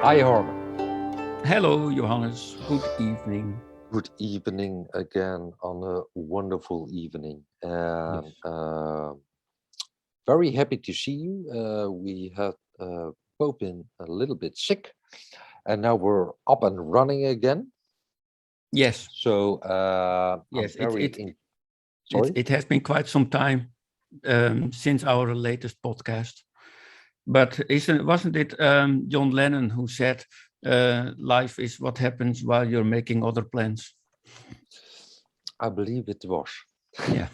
Hi, Harman. Hello, Johannes. Good evening. Good evening again on a wonderful evening. And Yes. very happy to see you. We have both been a little bit sick, and now we're up and running again. Yes. So I'm Yes. very sorry. It has been quite some time since our latest podcast. But wasn't it John Lennon who said, "Life is what happens while you're making other plans"? I believe it was. Yeah.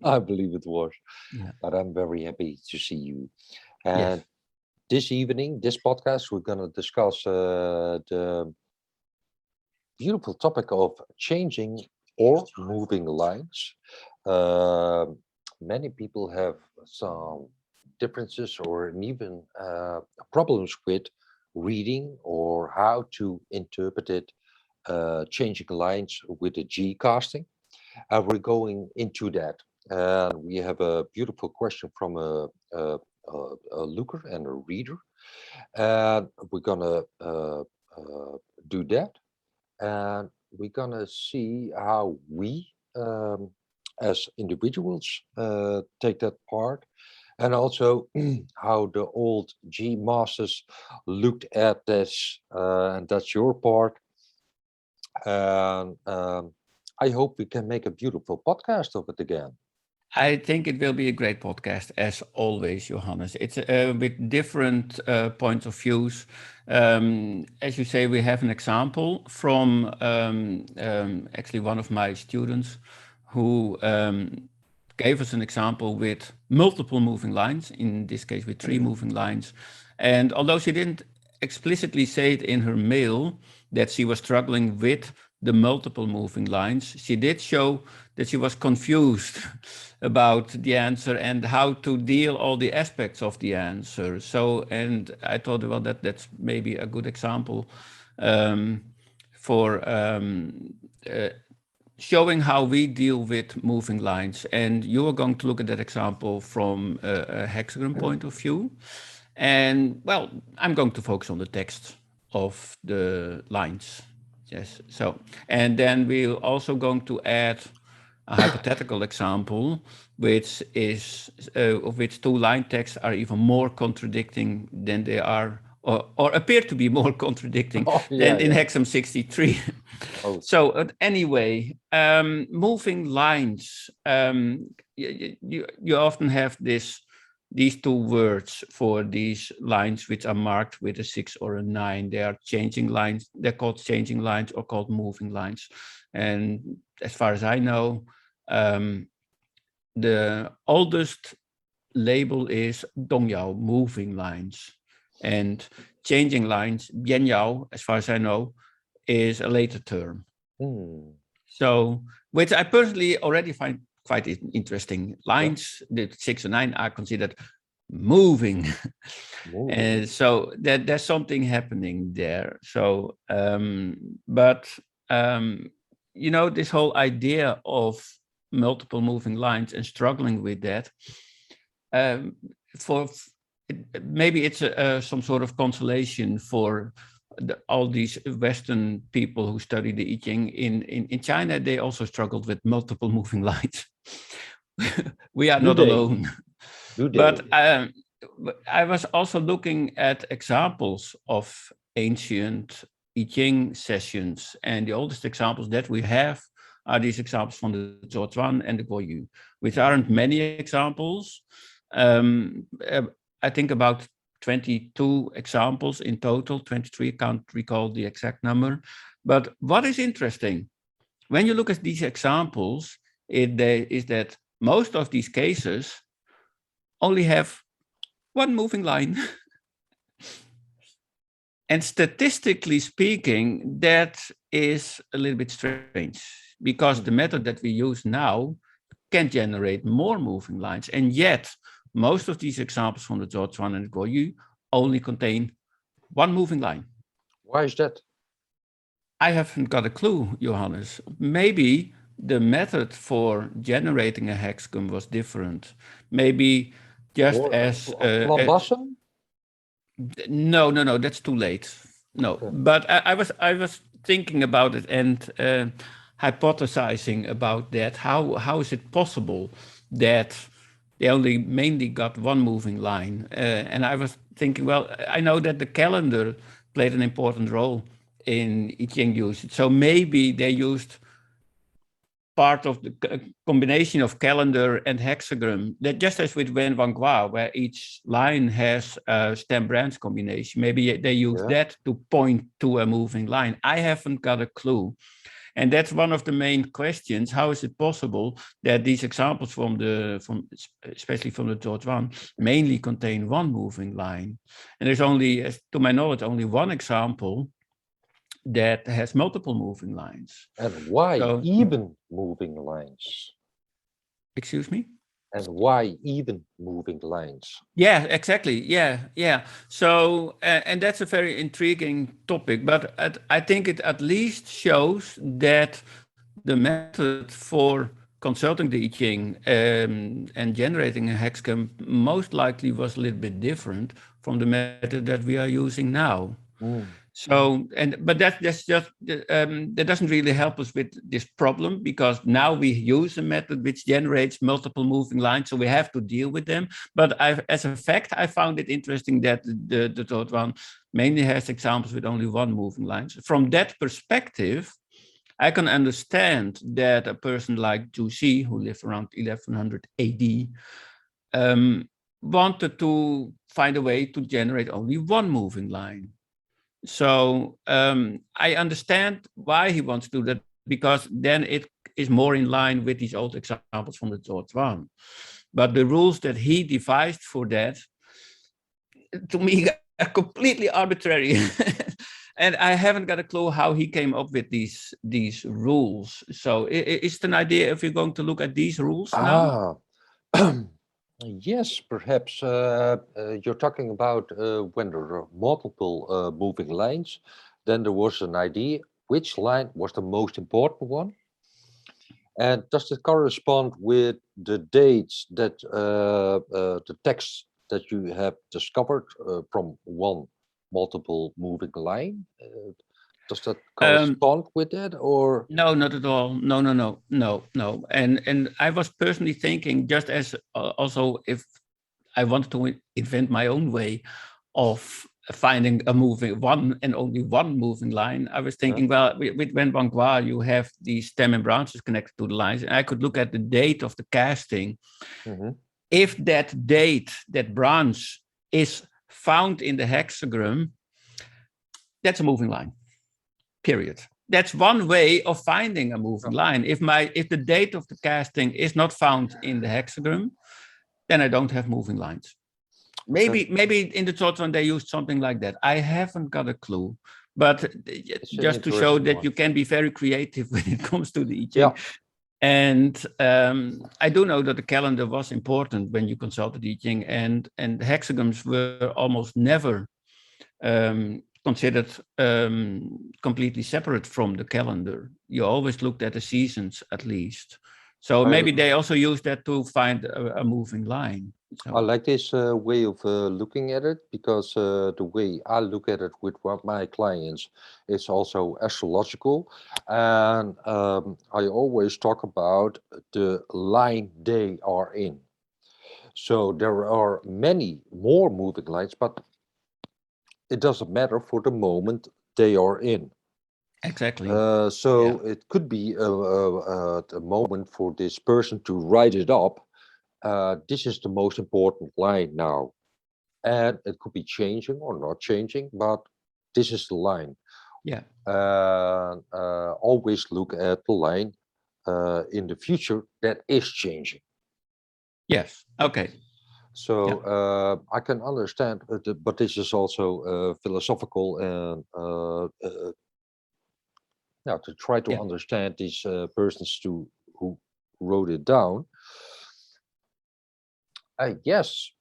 I believe it was. Yeah. But I'm very happy to see you. And Yes. this evening, this podcast, we're going to discuss the beautiful topic of changing or moving lines. Uh, Many people have some differences or even problems with reading or how to interpret it, changing lines with the G casting. And we're going into that. And we have a beautiful question from a looker and a reader. And we're going to do that, and we're gonna see how we, as individuals, take that part, and also how the old G masters looked at this, and that's your part. And I hope we can make a beautiful podcast of it again. I think it will be a great podcast, as always, Johannes. It's with different points of views. As you say, we have an example from actually one of my students who gave us an example with multiple moving lines, in this case with three moving lines. And although she didn't explicitly say it in her mail that she was struggling with the multiple moving lines, she did show that she was confused about the answer and how to deal all the aspects of the answer. So, and I thought, well, that's maybe a good example um, for showing how we deal with moving lines. And you are going to look at that example from a hexagon point of view. And well, I'm going to focus on the text of the lines. Yes. So, and then we're also going to add a hypothetical example, which is of which two line texts are even more contradicting than they are, or appear to be more contradicting Oh yeah, than in yeah. Hexam 63. Oh, So anyway, moving lines. You often have these two words for these lines which are marked with a 6 or a 9. They are changing lines. They're called changing lines or called moving lines. And as far as I know, um, the oldest label is dongyao, moving lines. And changing lines, bianyao, as far as I know, is a later term. hmm. So, which I personally already find quite interesting. Yeah, Lines, the 6 and 9 are considered moving. moving. And so that there's something happening there. So, but this whole idea of multiple moving lines and struggling with that, um, for maybe it's some sort of consolation for all these Western people who study the I Ching. In China, they also struggled with multiple moving lines. We are Do not they? alone. Do But they? I was also looking at examples of ancient I Ching sessions, and the oldest examples that we have are these examples from the Zhuochuan and the Guoyu, which aren't many examples. Um, uh, I think about 22 examples in total, 23, can't recall the exact number. But what is interesting, when you look at these examples, is that most of these cases only have one moving line. And statistically speaking, that is a little bit strange because the Hmm. method that we use now can generate more moving lines. And yet, most of these examples from the Zhuochuan and the Guoyu only contain one moving line. Why is that? I haven't got a clue, Johannes. Maybe the method for generating a hexagon was different. Maybe just Or as Flambassen? no, that's too late. no. Okay. But I was thinking about it and hypothesizing about that. How is it possible that they only mainly got one moving line? And I was thinking, well, I know that the calendar played an important role in I Ching usage. So maybe they used part of the combination of calendar and hexagram, that just as with Wen Van Gua, where each line has a stem branch combination, maybe they use Yeah. that to point to a moving line. I haven't got a clue. And that's one of the main questions. How is it possible that these examples especially from the George One, mainly contain one moving line? And there's only, to my knowledge, only one example that has multiple moving lines. And why So, even moving lines? excuse me? And why even moving lines? Yeah, exactly. Yeah. So, and that's a very intriguing topic, but I think it at least shows that the method for consulting the I Ching and generating a hexagram most likely was a little bit different from the method that we are using now. Mm. So, but that's just that doesn't really help us with this problem, because now we use a method which generates multiple moving lines, so we have to deal with them. But as a fact, I found it interesting that the third one mainly has examples with only one moving line. So from that perspective, I can understand that a person like Zhu Xi, who lived around 1100 AD, wanted to find a way to generate only one moving line. So I understand why he wants to do that, because then it is more in line with these old examples from the George One. But the rules that he devised for that, to me, are completely arbitrary. And I haven't got a clue how he came up with these rules. So is it an idea if you're going to look at these rules now? Ah, yes, perhaps you're talking about when there are multiple moving lines, then there was an idea which line was the most important one. And does it correspond with the dates that the text that you have discovered from one multiple moving line? Does that Um, correspond with that, or? No, not at all. No. And I was personally thinking, just as also if I wanted to invent my own way of finding a moving one and only one moving line, I was Yeah? thinking, well, with Wen Van Gua, you have these stem and branches connected to the lines, and I could look at the date of the casting. Mm-hmm. If that date, that branch, is found in the hexagram, that's a moving line. Period. That's one way of finding a moving line. If the date of the casting is not found in the hexagram, then I don't have moving lines. Okay. Maybe in the third one they used something like that. I haven't got a clue. But It's an just to show interesting that one. you can be very creative when it comes to the I Yeah. Ching. And I do know that the calendar was important when you consulted I Ching, and hexagrams were almost never considered completely separate from the calendar. You always looked at the seasons at least. So I maybe they also use that to find a moving line. I So like this way of looking at it, because the way I look at it with my clients is also astrological, and I always talk about the line they are in. So there are many more moving lines, but it doesn't matter for the moment they are in. exactly. So it could be a moment for this person to write it up. This is the most important line now, and it could be changing or not changing, but this is the line. Yeah. Always look at the line in the future that is changing. Yes. Okay. So Yeah. I can understand, but this is also philosophical, and yeah, to try to Yeah. understand these persons who wrote it down. Yes,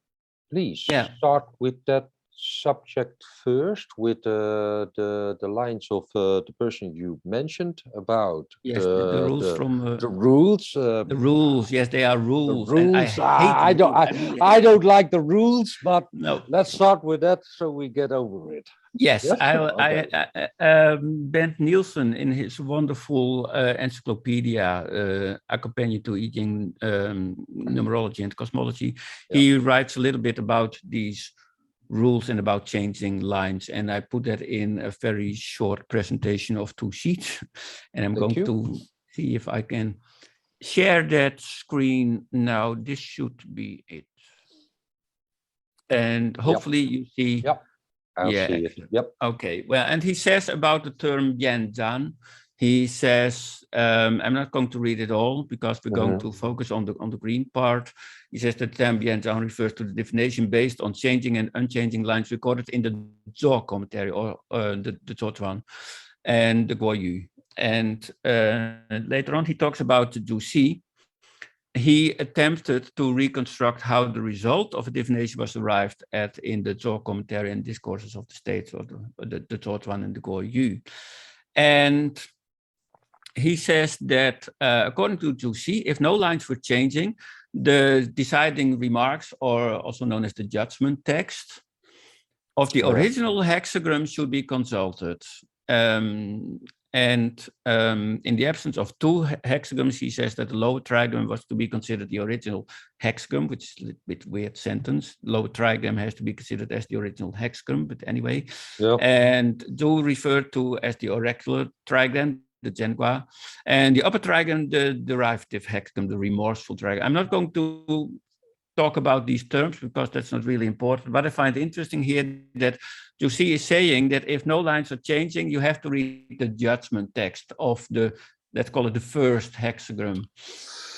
please Yeah. start with that subject first with the lines of the person you mentioned about Yes, the rules from the rules. the rules. Yes, they are The rules, and I rules. hate I don't. rules. I really I hate them. don't like the rules, but No. let's start with that so we get over it. Yes, Yes. Okay. Bent Nielsen in his wonderful encyclopedia, Accompanied to Eating Numerology and Cosmology, Yeah. he writes a little bit about these rules and about changing lines. And I put that in a very short presentation of 2 sheets. And I'm Thank going you. to see if I can share that screen now. This should be it. And hopefully you see. Yep. I'll Yeah, see it. excellent. Yep. Okay, well, and he says about the term Yan Zhan, he says, I'm not going to read it all because we're going to focus on the green part. He says that the term Yan Zhan refers to the divination based on changing and unchanging lines recorded in the Zhou commentary, or the Zhuochuan and the Guoyu. And later on, he talks about the Zhu Xi. He attempted to reconstruct how the result of a divination was arrived at in the Zhou commentary and discourses of the states, or the Zhuochuan and the Guoyu. And he says that according to Zhu Xi, if no lines were changing, the deciding remarks, or also known as the judgment text, of the original hexagram should be consulted. In the absence of 2 hexagrams, he says that the lower trigram was to be considered the original hexagram, which is a little bit weird sentence. Lower trigram has to be considered as the original hexagram, but anyway. Yeah. And Zhu referred to as the oracular trigram, the Zhenhua, and the upper trigram, the derivative hexagram, the remorseful trigram. I'm not going to talk about these terms because that's not really important. But I find interesting here that Zhu Xi is saying that if no lines are changing, you have to read the judgment text of the, let's call it the first hexagram.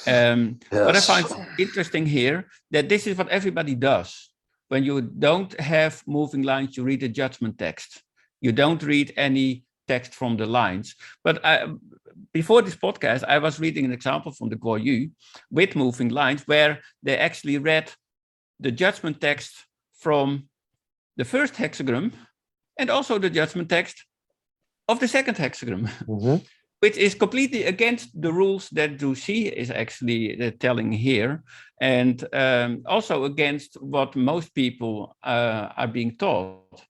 But I find interesting here that this is what everybody does. When you don't have moving lines, you read the judgment text. You don't read any text from the lines. But before this podcast, I was reading an example from the Guoyu with moving lines where they actually read the judgment text from the first hexagram and also the judgment text of the second hexagram, which is completely against the rules that Zhu Xi is actually telling here, and also against what most people are being taught.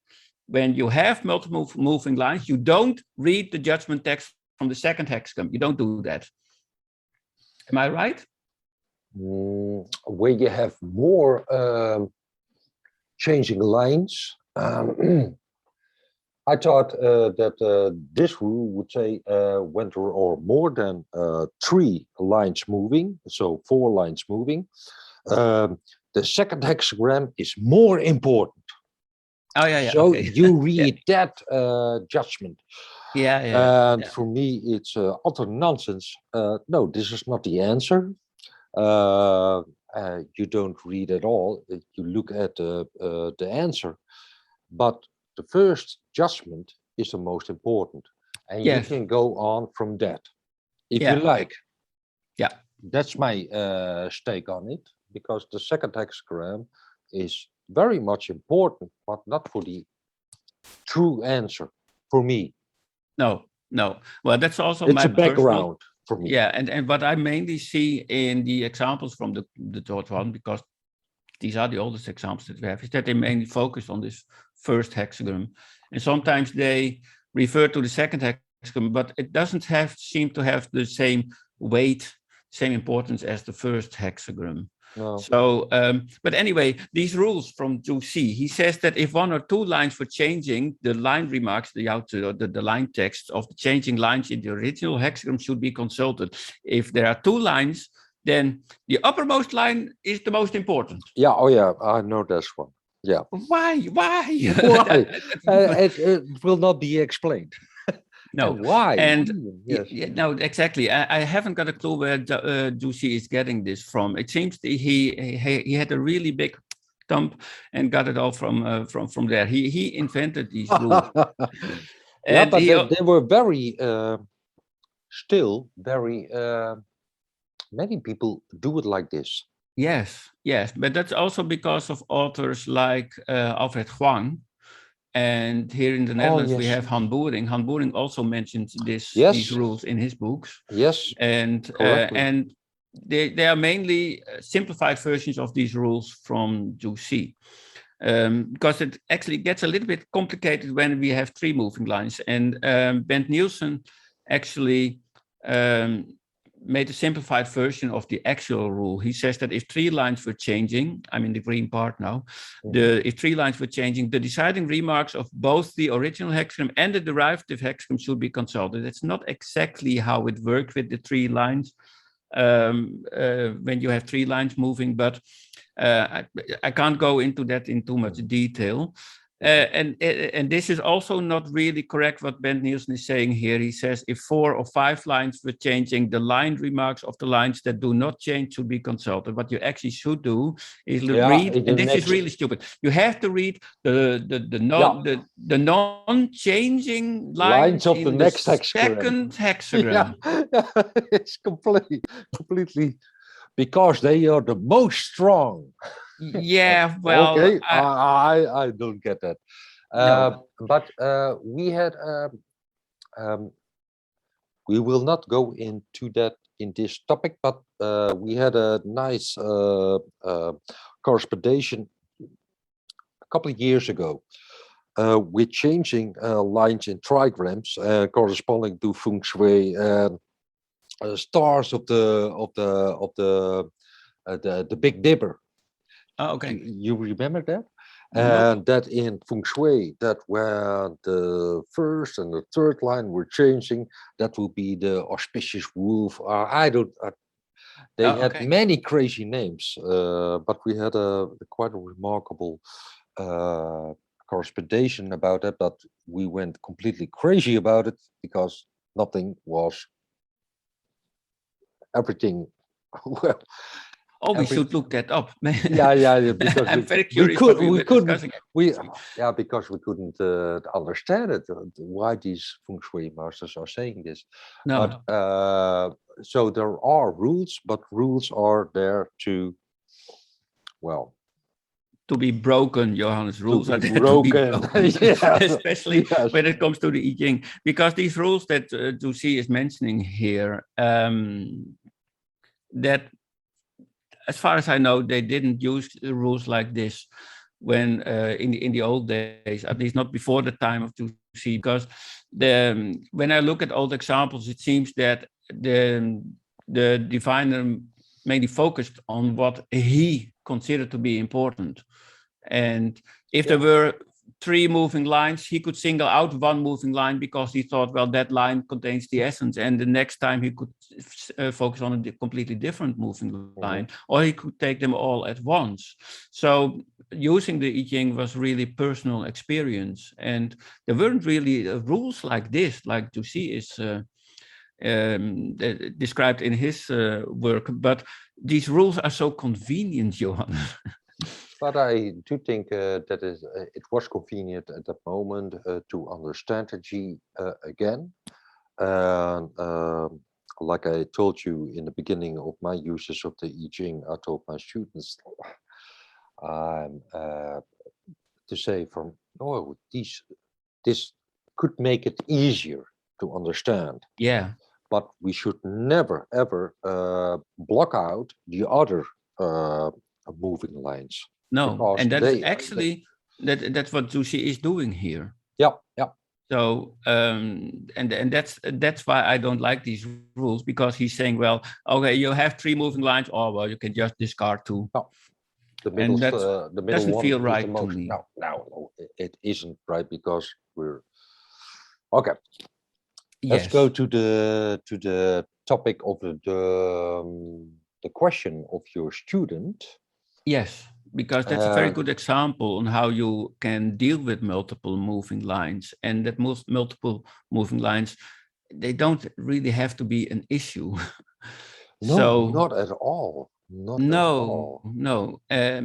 When you have multiple moving lines, you don't read the judgment text from the second hexagram. You don't do that. Am I right? Where you have more changing lines, I thought that this rule would say when there are more than 3 lines moving, so 4 lines moving, the second hexagram is more important. Oh, yeah. So okay. you read that judgment. Yeah. And for me, it's utter nonsense. No, this is not the answer. You don't read at all. You look at the answer. But the first judgment is the most important. And you can go on from that if you like. Yeah. That's my stake on it, because the second hexagram is very much important, but not for the true answer for me. No. Well, that's also it's my a background personal, for me. Yeah, and what I mainly see in the examples from the Zhuochuan, because these are the oldest examples that we have, is that they mainly focus on this first hexagram. And sometimes they refer to the second hexagram, but it doesn't seem to have the same weight, same importance as the first hexagram. No. So, but anyway, these rules from Zhu Xi, he says that if 1 or 2 lines were changing, the line remarks, the line text of the changing lines in the original hexagram should be consulted. If there are 2 lines, then the uppermost line is the most important. Yeah, oh yeah, I know this one. Yeah. Why? Why? It will not be explained. No. And why? And yes. No, exactly. I haven't got a clue where Zhu Xi is getting this from. It seems that he had a really big thump and got it all from there. He invented these rules. Yeah, but they were very still very many people do it like this. Yes, but that's also because of authors like Alfred Huang. And here in the Oh, Netherlands, we yes. have Han Boering. Han Boering also mentions these Yes. rules in his books. Yes. Correctly. And they are mainly simplified versions of these rules from Zhu Xi. Because it actually gets a little bit complicated when we have three moving lines. And Bent Nielsen actually made a simplified version of the actual rule. He says that if three lines were changing, I'm in the green part now, if three lines were changing, the deciding remarks of both the original hexagram and the derivative hexagram should be consulted. It's not exactly how it worked with the three lines when you have three lines moving, but I can't go into that in too much detail. And this is also not really correct what Bent Nielsen is saying here. He says if 4 or 5 lines were changing, the line remarks of the lines that do not change should be consulted. What you actually should do is read, and this is really stupid. You have to read the non-changing lines of in the next second hexagram. It's completely because they are the most strong. Yeah, well, okay, I don't get that. No. But we had we will not go into that in this topic, but we had a nice correspondence a couple of years ago with changing lines in trigrams corresponding to feng shui stars of the Big Dipper. Oh, okay. You remember that? No. And that in feng shui, that where the first and the third line were changing, that would be the auspicious wolf. They had Okay. many crazy names, but we had a quite a remarkable correspondence about it. But we went completely crazy about it because nothing was everything. Well, Oh, we should look that up. yeah, because I'm very curious what we were discussing. Because we couldn't understand it. Why these feng shui masters are saying this? No. But so there are rules, but rules are there to, well, to be broken. Johannes, rules are there broken. to be broken. Yes. Especially Yes. when it comes to the I Ching, because these rules that Zhu Xi is mentioning here, that as far as I know, they didn't use rules like this when in the old days, at least not before the time of Zhu Xi, because when I look at old examples, it seems that the diviner mainly focused on what he considered to be important. And if there were 3 moving lines, he could single out one moving line because he thought, well, that line contains the essence. And the next time he could focus on a completely different moving line, or he could take them all at once. So using the I Ching was really personal experience. And there weren't really rules like this, like Zhu Xi is described in his work. But these rules are so convenient, Johan. But I do think that it was convenient at that moment to understand the G again. And like I told you in the beginning of my uses of the I Ching, I told my students to say from, oh, this could make it easier to understand. Yeah. But we should never, ever block out the other moving lines. No, and that's actually that's what Zhu Xi is doing here. Yeah. So and that's why I don't like these rules, because he's saying, well, okay, you have 3 moving lines, or well, you can just discard 2. No. The middle, and the middle doesn't one feel is right the most. to me. No, it isn't right, because we're okay. Yes. Let's go to the topic of the question of your student. Yes, because that's a very good example on how you can deal with multiple moving lines, and that multiple moving lines, they don't really have to be an issue. No, so not at all. Not no, at all. no.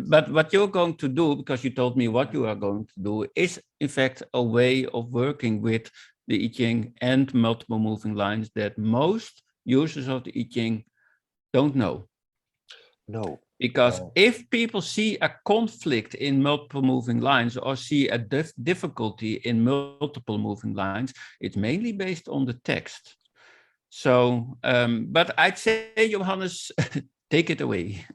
But what you're going to do, because you told me what you are going to do, is in fact a way of working with the I Ching and multiple moving lines that most users of the I Ching don't know. No, Because if people see a conflict in multiple moving lines or see a difficulty in multiple moving lines, it's mainly based on the text. So, but I'd say, Johannes, take it away.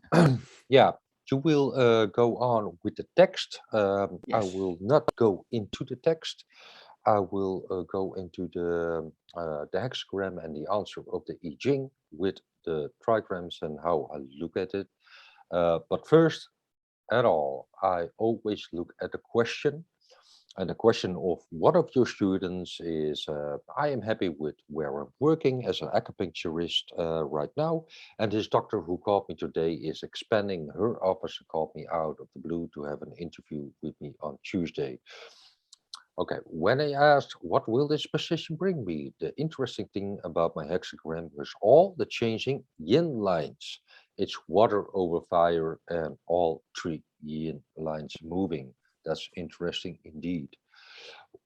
Yeah, you will go on with the text. I Yes. will not go into the text. I will go into the hexagram and the answer of the I Ching with the trigrams and how I look at it. But first, at all, I always look at the question. And the question of one of your students is, I am happy with where I'm working as an acupuncturist right now. And this doctor who called me today is expanding her office and called me out of the blue to have an interview with me on Tuesday. Okay, when I asked, what will this position bring me? The interesting thing about my hexagram was all the changing yin lines. It's water over fire and all three yin lines moving. That's interesting indeed.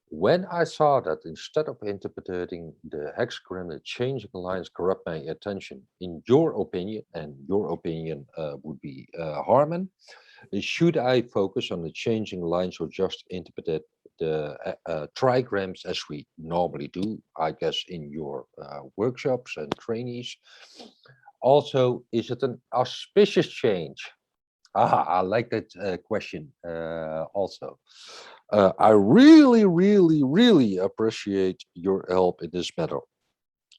When I saw that instead of interpreting the hexagram, the changing lines grabbed my attention. In your opinion, and your opinion would be Harman, should I focus on the changing lines or just interpret the trigrams as we normally do, I guess, in your workshops and trainees? Also, is it an auspicious change? I like that question also. I really, really, really appreciate your help in this matter.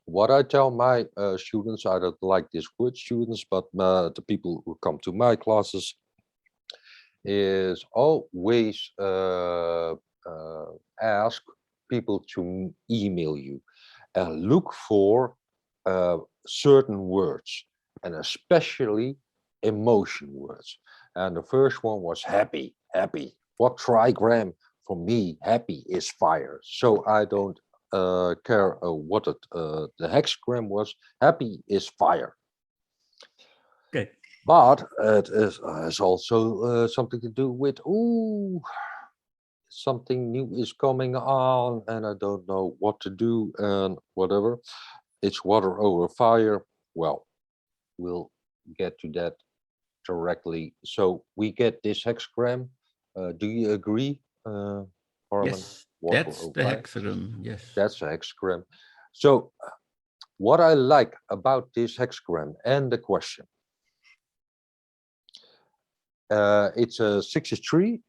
What I tell my students, I don't like this word students, but the people who come to my classes is always ask people to email you and look for certain words and especially emotion words. And the first one was happy, happy. What trigram for me, happy is fire. So I don't care what the hexagram was. Happy is fire. Okay. But it has also something to do with, ooh, something new is coming on and I don't know what to do and whatever. It's water over fire. Well, we'll get to that directly. So we get this hexagram. Do you agree, Harman? Yes, Water that's over the fire. hexagram. Yes. That's a hexagram. So what I like about this hexagram and the question, it's a 63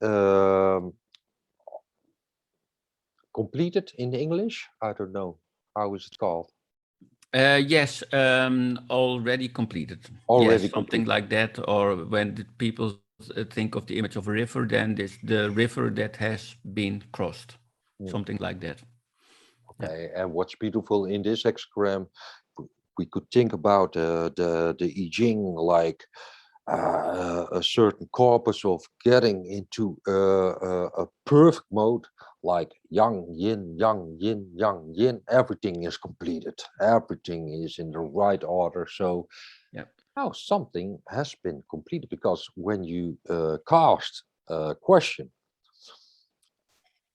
completed in English. I don't know. How is it called? Yes, already completed. Already Yes, something completed. like that. Or when the people think of the image of a river, then this the river that has been crossed. Mm. Something like that. Okay, and what's beautiful in this hexagram, we could think about the I Ching like a certain corpus of getting into a perfect mode, like yang yin, yang yin, yang yin. Everything is completed. Everything is in the right order. So Yeah. now something has been completed because when you cast a question,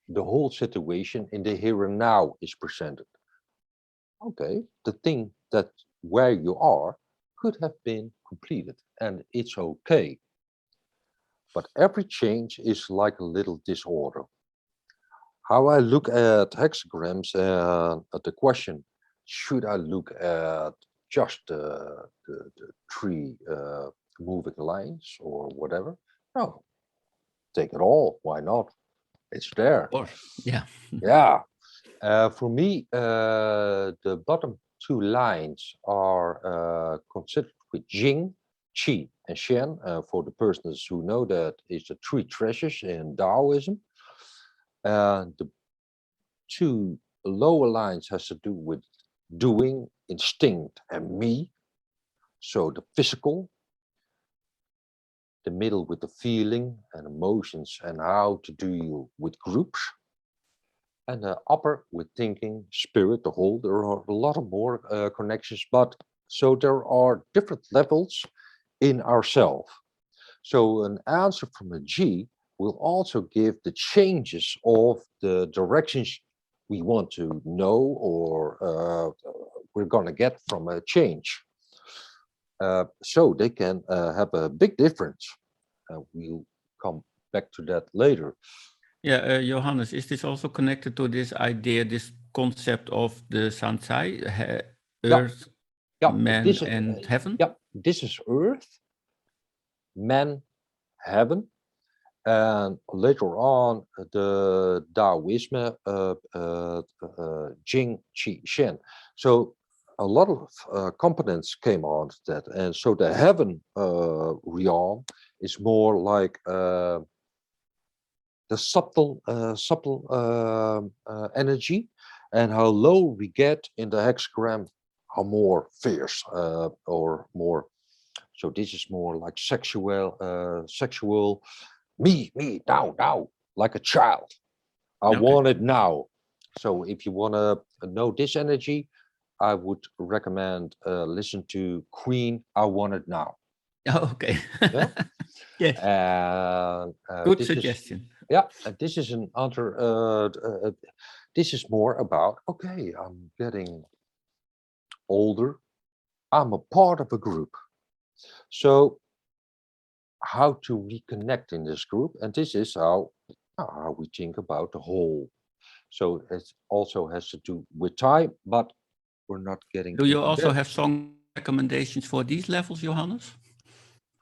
the whole situation in the here and now is presented. Okay, the thing that where you are could have been completed and it's okay. But every change is like a little disorder. How I look at hexagrams and at the question, should I look at just the three moving lines or whatever? No, take it all. Why not? It's there. Of course. Yeah. Yeah. For me, the bottom two lines are considered with Jing, Qi, and Shen. For the persons who know that, is the three treasures in Taoism. And the two lower lines has to do with doing, instinct, and me. So the physical, the middle with the feeling and emotions and how to deal with groups. And the upper with thinking, spirit, the whole. There are a lot of more connections, but so there are different levels in ourself. So an answer from a G will also give the changes of the directions we want to know or we're going to get from a change. So they can have a big difference. We'll come back to that later. Yeah, Johannes, is this also connected to this idea, this concept of the Sansai, Yeah, earth, yeah. man, This is and heaven? yeah. This is Earth, man, heaven, and later on the Taoism, Jing, Qi, Shen. So a lot of components came on that, and so the heaven realm is more like the subtle energy, and how low we get in the hexagram, how more fierce or more. So this is more like sexual. Me, now, like a child. I Okay. want it now. So if you want to know this energy, I would recommend listen to Queen. I Want It Now. Okay. Yeah, Yes. and Good this is suggestion. yeah, and this is an other. This is more about okay. I'm getting older. I'm a part of a group. So how to reconnect in this group, and this is how we think about the whole. So it also has to do with time, but we're not getting Do you into also that. have song recommendations for these levels, Johannes?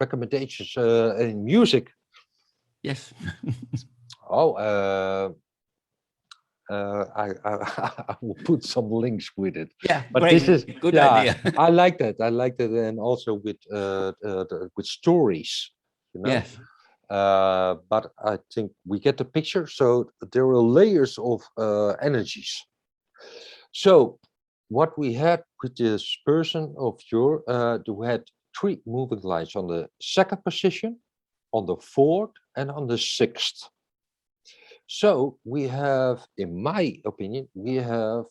Recommendations in music. Yes. Oh, I will put some links with it. Yeah, But this is great. Good yeah, idea. I like that. I like that, and also with stories, you know. Yes. But I think we get the picture. So there are layers of energies. So what we had with this person of your, we had three moving lines on the second position, on the fourth, and on the sixth. So we have, in my opinion, we have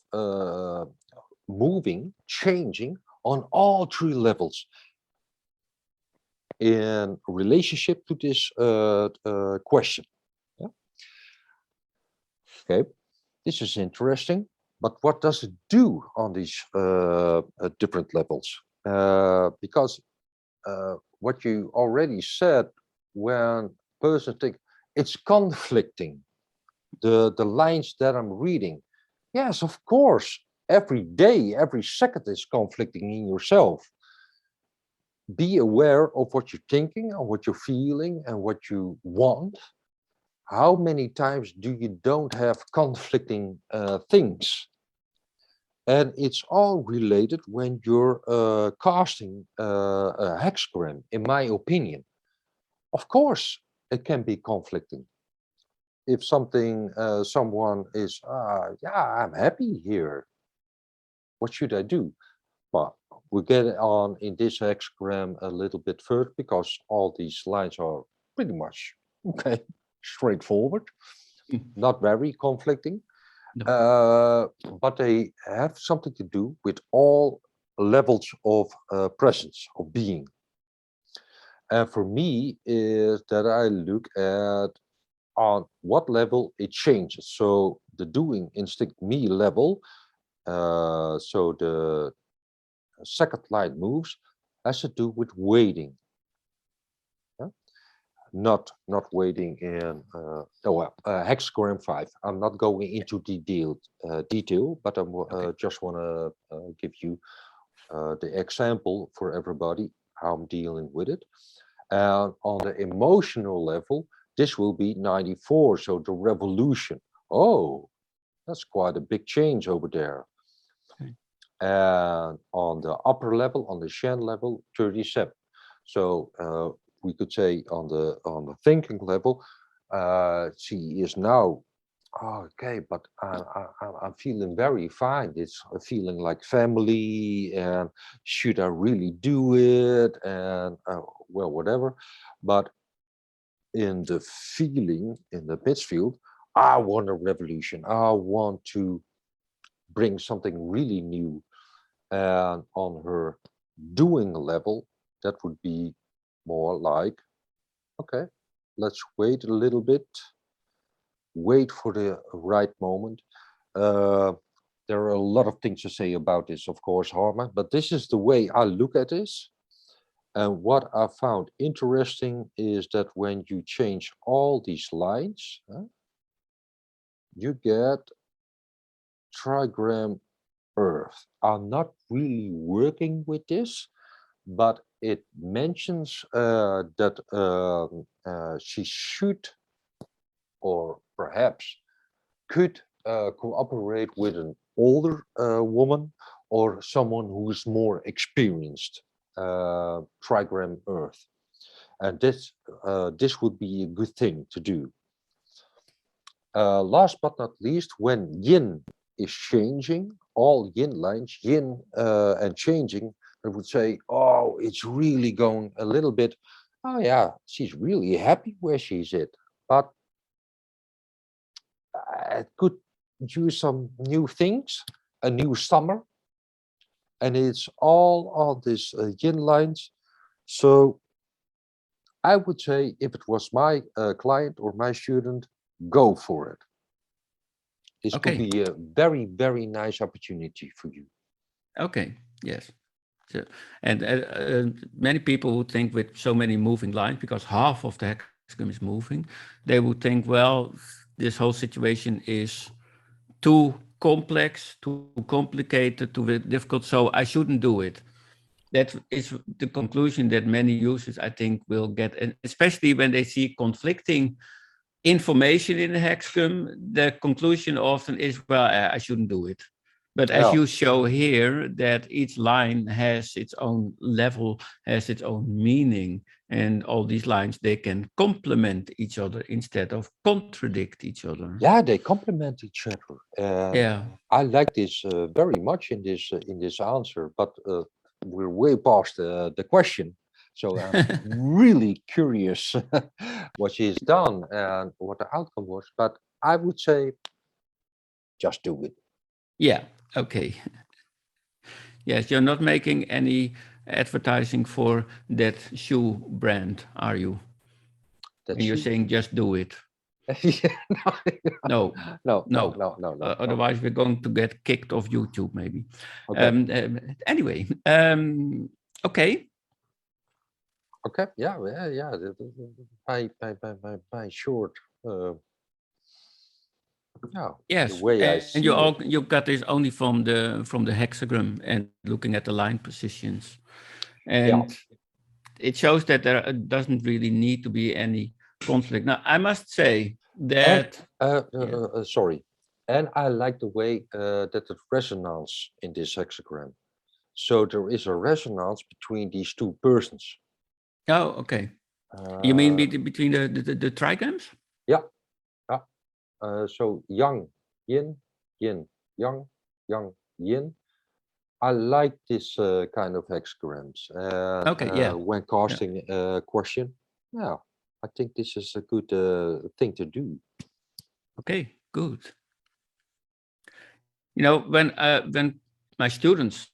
moving, changing on all three levels in relationship to this question. Yeah? Okay, this is interesting. But what does it do on these different levels? Because what you already said, when person think it's conflicting, the lines that I'm reading, yes, of course, every day, every second is conflicting in yourself. Be aware of what you're thinking and what you're feeling and what you want. How many times do you don't have conflicting things? And it's all related when you're casting a hexagram, in my opinion. Of course, it can be conflicting. If someone is, yeah, I'm happy here. What should I do? Well, we get on in this hexagram a little bit further because all these lines are pretty much okay, straightforward, Mm. not very conflicting. No. But they have something to do with all levels of presence, of being. And for me, is that I look at on what level it changes. So the doing instinct me level, so the second line moves, has to do with waiting. Yeah? Not waiting in hexagram 5. I'm not going into detail, but I Okay. just want to give you the example for everybody how I'm dealing with it. And on the emotional level, this will be 94, so the revolution. Oh, that's quite a big change over there. Okay. And on the upper level, on the Shen level, 37. So we could say on the thinking level, she is now okay, but I'm feeling very fine. It's a feeling like family, and should I really do it? And well, whatever. But in the feeling, in the midfield, I want a revolution. I want to bring something really new. And on her doing level, that would be more like, okay, let's wait a little bit, wait for the right moment. Uh, there are a lot of things to say about this, of course, Harman, but this is the way I look at this. And what I found interesting is that when you change all these lines, you get trigram Earth. I'm not really working with this, but it mentions that she should or perhaps could cooperate with an older woman or someone who is more experienced, trigram Earth. And this would be a good thing to do. Last but not least, when yin is changing, all yin lines, yin and changing, I would say, oh, it's really going a little bit. Oh yeah, she's really happy where she's at, but I could use some new things, a new summer, and it's all on these yin lines. So I would say, if it was my client or my student, go for it. This could Okay. be a very, very nice opportunity for you. Okay. Yes. So, and many people would think with so many moving lines, because half of the hexagram is moving, they would think, well, this whole situation is too complex, too complicated, too difficult, so I shouldn't do it. That is the conclusion that many users, I think, will get, and especially when they see conflicting information in the hexagram, the conclusion often is, well, I shouldn't do it. But as Yeah, you show here, that each line has its own level, has its own meaning, and all these lines, they can complement each other instead of contradict each other. yeah, they complement each other, and Yeah. I like this very much in this answer. But we're way past the question, so I'm really curious what she's done and what the outcome was. But I would say, just do it. Yeah. Okay. Yes, you're not making any advertising for that shoe brand, are you? That And you're she, saying just do it. yeah, No, no, no, no. no, no, no, no. Otherwise, we're going to get kicked off YouTube, maybe. Okay, Anyway, okay. okay, yeah, yeah, yeah. My short, uh, yeah, the Yes, way I and you see it. all you got this only from the hexagram and looking at the line positions, Yeah, and it shows that there doesn't really need to be any conflict. Now, I must say and that yeah. sorry, and I like the way that the resonance in this hexagram. So there is a resonance between these two persons. Oh, okay. You mean Uh, between the trigrams? yeah, yeah. So yang, yin, yin, yang, yang, yin. I like this kind of hexagrams, and Okay, yeah, when yeah. casting a question, yeah, I think this is a good thing to do. Okay, good. You know, when my students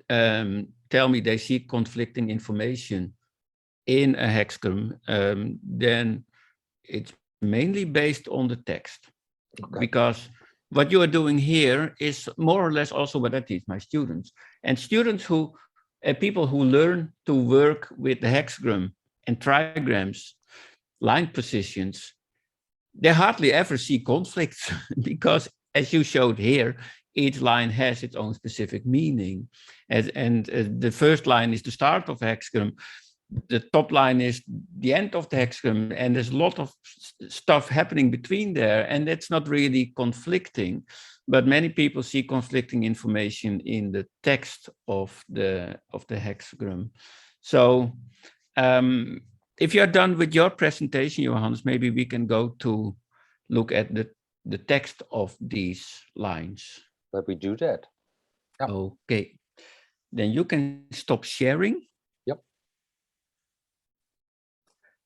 tell me they see conflicting information in a hexagram, then it's mainly based on the text, Okay. because what you are doing here is more or less also what I teach my students. And students who, people who learn to work with the hexagram and trigrams, line positions, they hardly ever see conflicts because, as you showed here, each line has its own specific meaning. And the first line is the start of a hexagram. The top line is the end of the hexagram, and there's a lot of stuff happening between there, and it's not really conflicting. But many people see conflicting information in the text of the hexagram. So if you're done with your presentation, Johannes, maybe we can go to look at the text of these lines. Let me do that. Yep. Okay, then you can stop sharing. Yep.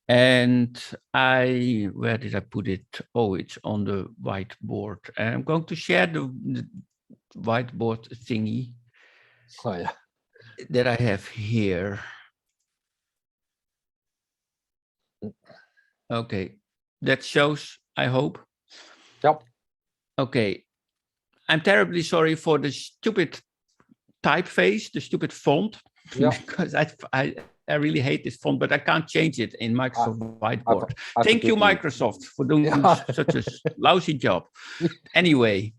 And where did I put it? Oh, it's on the whiteboard. And I'm going to share the whiteboard thingy Oh yeah. that I have here. Mm. Okay, that shows, I hope. Yep. Okay, I'm terribly sorry for the stupid typeface, the stupid font, Yeah. because I really hate this font, but I can't change it in Microsoft Whiteboard. I Thank you, forgive Microsoft, for doing Yeah. such a lousy job. Anyway,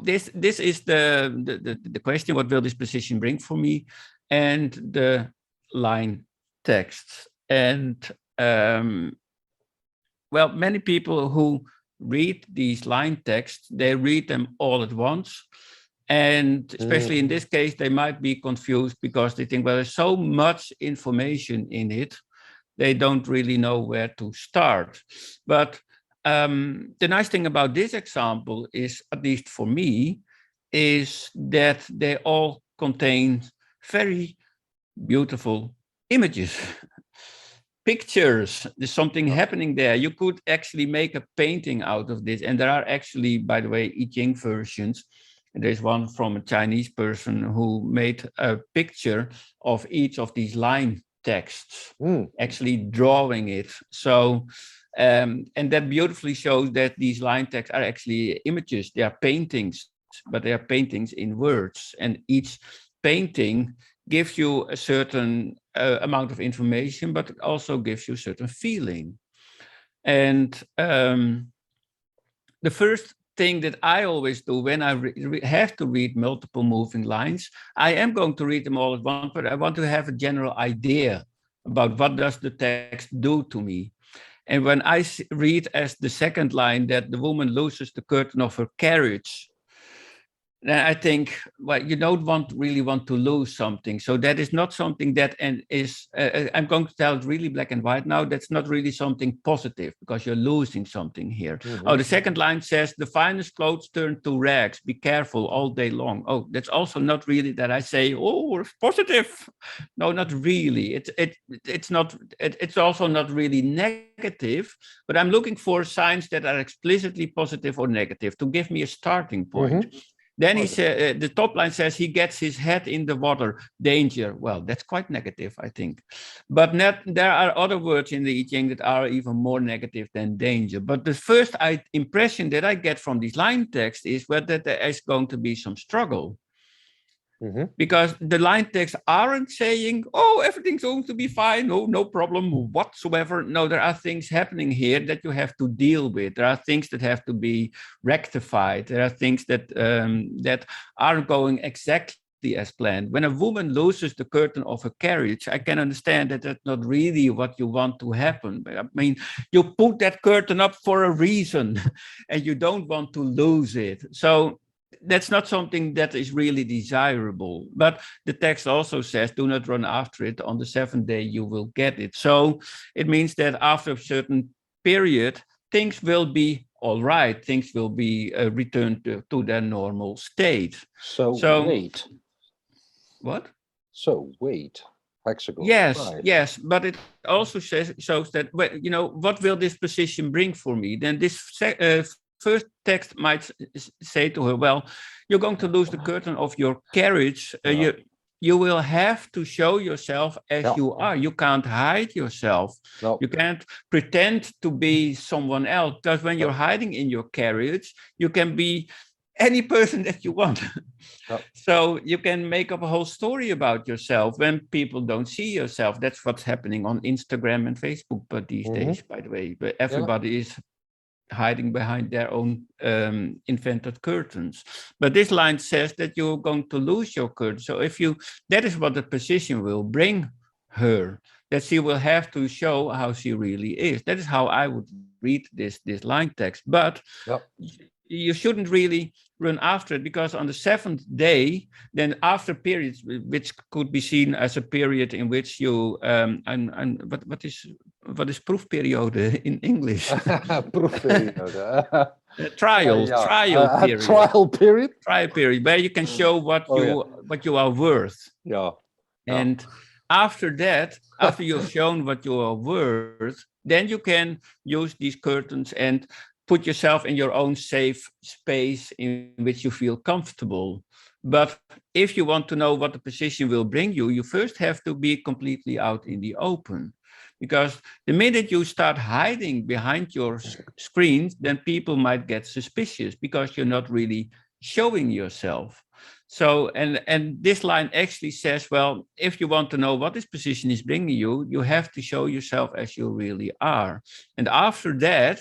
this is the question: what will this position bring for me? And the line text. And well, many people who read these line texts, they read them all at once. And especially in this case, they might be confused because they think, well, there's so much information in it, they don't really know where to start. But the nice thing about this example is, at least for me, is that they all contain very beautiful images. Pictures, there's something happening there. You could actually make a painting out of this. And there are actually, by the way, I Ching versions. There's one from a Chinese person who made a picture of each of these line texts, actually drawing it. So, and that beautifully shows that these line texts are actually images. They are paintings, but they are paintings in words. And each painting gives you a certain amount of information, but it also gives you a certain feeling. And the first thing that I always do when I have to read multiple moving lines, I am going to read them all at once, but I want to have a general idea about what does the text do to me. And when I read as the second line that the woman loses the curtain of her carriage, then I think, well, you don't really want to lose something. So that is not something that is, I'm going to tell it really black and white now, that's not really something positive because you're losing something here. Oh, the second line says, the finest clothes turn to rags, be careful all day long. Oh, that's also not really that I say, oh, it's positive. No, not really. It's also not really negative, but I'm looking for signs that are explicitly positive or negative to give me a starting point. Then he said, the top line says he gets his head in the water, danger. Well, that's quite negative, I think. But there are other words in the I Ching that are even more negative than danger. But the first impression that I get from this line text is that there is going to be some struggle. Because the line texts aren't saying, oh, everything's going to be fine, oh, no problem whatsoever. No, there are things happening here that you have to deal with. There are things that have to be rectified. There are things that that aren't going exactly as planned. When a woman loses the curtain of a carriage, I can understand that that's not really what you want to happen. But I mean, you put that curtain up for a reason and you don't want to lose it. So that's not something that is really desirable. But the text also says, do not run after it. On the seventh day, you will get it. So it means that after a certain period, things will be all right. Things will be returned to their normal state. So wait. What? So wait. Hexagon. Yes, right. yes. But it also shows that, you know, what will this position bring for me? Then this first text might say to her, well, you're going to lose the curtain of your carriage. You will have to show yourself as you are. You can't hide yourself. You can't pretend to be someone else. Because when you're hiding in your carriage, you can be any person that you want. So you can make up a whole story about yourself when people don't see yourself. That's what's happening on Instagram and Facebook, but these days, by the way, but everybody is hiding behind their own invented curtains. But this line says that you're going to lose your curtain. So that is what the position will bring her, that she will have to show how she really is. That is how I would read this line text. But you shouldn't really run after it, because on the seventh day, then after periods, which could be seen as a period in which you what is proefperiode in English? Proefperiode. Trial period. Trial period, where you can show what you are worth. And after that, after you've shown what you are worth, then you can use these curtains and put yourself in your own safe space in which you feel comfortable. But if you want to know what the position will bring you, you first have to be completely out in the open. Because the minute you start hiding behind your screens, then people might get suspicious because you're not really showing yourself. So, and this line actually says, well, if you want to know what this position is bringing you, you have to show yourself as you really are. And after that,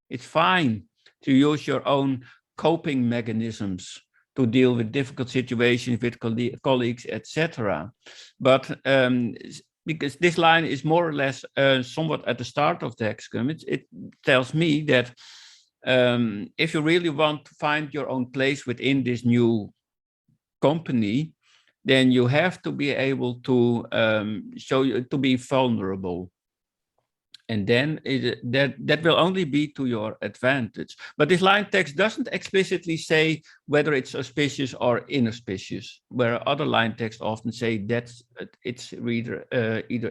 it's fine to use your own coping mechanisms to deal with difficult situations with colleagues, etc. But because this line is more or less somewhat at the start of the Excom, it tells me that if you really want to find your own place within this new company, then you have to be able to show you to be vulnerable. And then that will only be to your advantage. But this line text doesn't explicitly say whether it's auspicious or inauspicious, where other line texts often say that it's either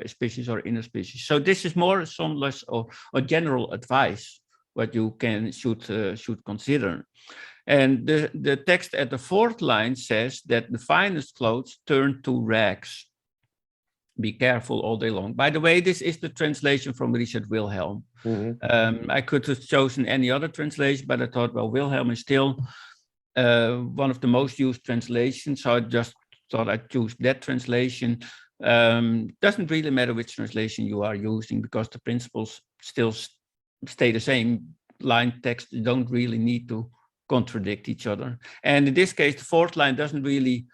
auspicious or inauspicious. So this is more some less or general advice what you should consider. And the text at the fourth line says that the finest clothes turn to rags. Be careful all day long. By the way, this is the translation from Richard Wilhelm. I could have chosen any other translation, but I thought, well, Wilhelm is still one of the most used translations, so I just thought I'd choose that translation. Doesn't really matter which translation you are using, because the principles still stay the same. Line texts don't really need to contradict each other. And in this case, the fourth line doesn't really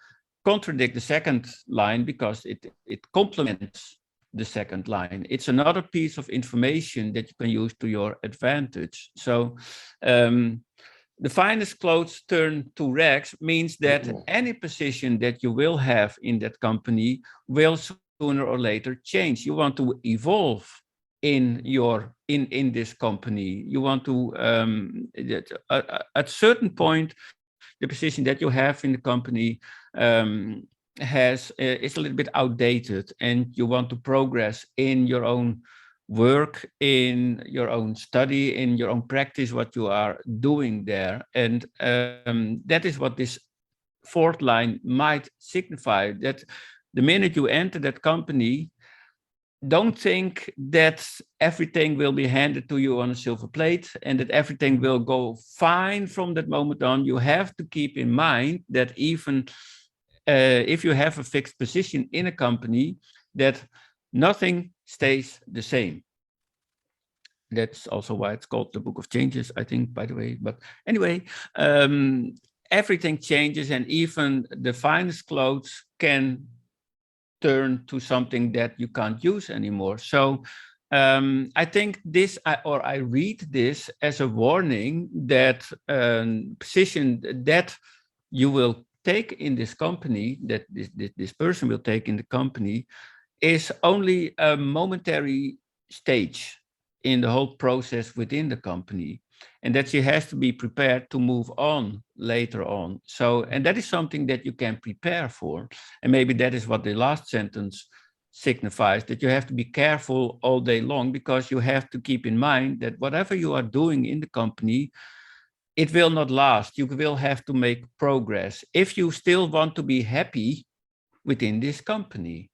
contradict the second line, because it complements the second line. It's another piece of information that you can use to your advantage. So the finest clothes turn to rags means that any position that you will have in that company will sooner or later change. You want to evolve in this company. You want to at a certain point, the position that you have in the company is a little bit outdated, and you want to progress in your own work, in your own study, in your own practice, what you are doing there. And that is what this fourth line might signify, that the minute you enter that company, don't think that everything will be handed to you on a silver plate and that everything will go fine from that moment on. You have to keep in mind that even if you have a fixed position in a company, that nothing stays the same. That's also why it's called the Book of Changes, I think, by the way. But anyway, everything changes, and even the finest clothes can turn to something that you can't use anymore. So I think this, I read this as a warning that position that you will take in this company, that this person will take in the company, is only a momentary stage in the whole process within the company, and that she has to be prepared to move on later on. So, and that is something that you can prepare for. And maybe that is what the last sentence signifies, that you have to be careful all day long, because you have to keep in mind that whatever you are doing in the company, it will not last. You will have to make progress if you still want to be happy within this company.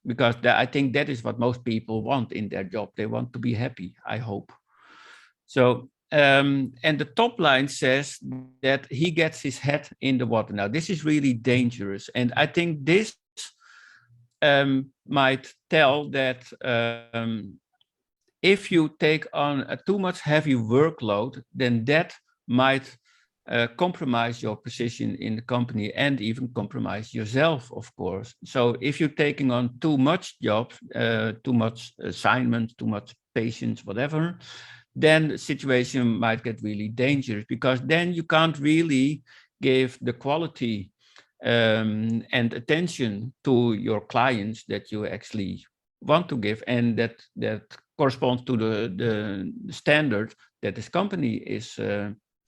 Because I think that is what most people want in their job. They want to be happy, I hope. So, and the top line says that he gets his head in the water. Now, this is really dangerous. And I think this might tell that if you take on a too much heavy workload, then that might compromise your position in the company, and even compromise yourself, of course. So if you're taking on too much jobs, too much assignments, too much patience, whatever, then the situation might get really dangerous, because then you can't really give the quality and attention to your clients that you actually want to give, and that corresponds to the standard that this company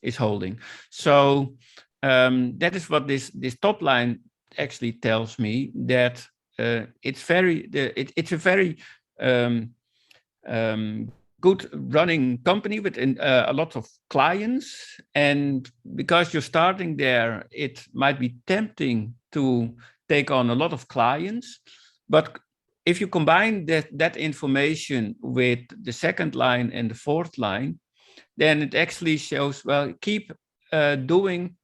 is holding. So that is what this top line actually tells me, that it's a very good running company with a lot of clients. And because you're starting there, it might be tempting to take on a lot of clients. But if you combine that information with the second line and the fourth line, then it actually shows, well, keep doing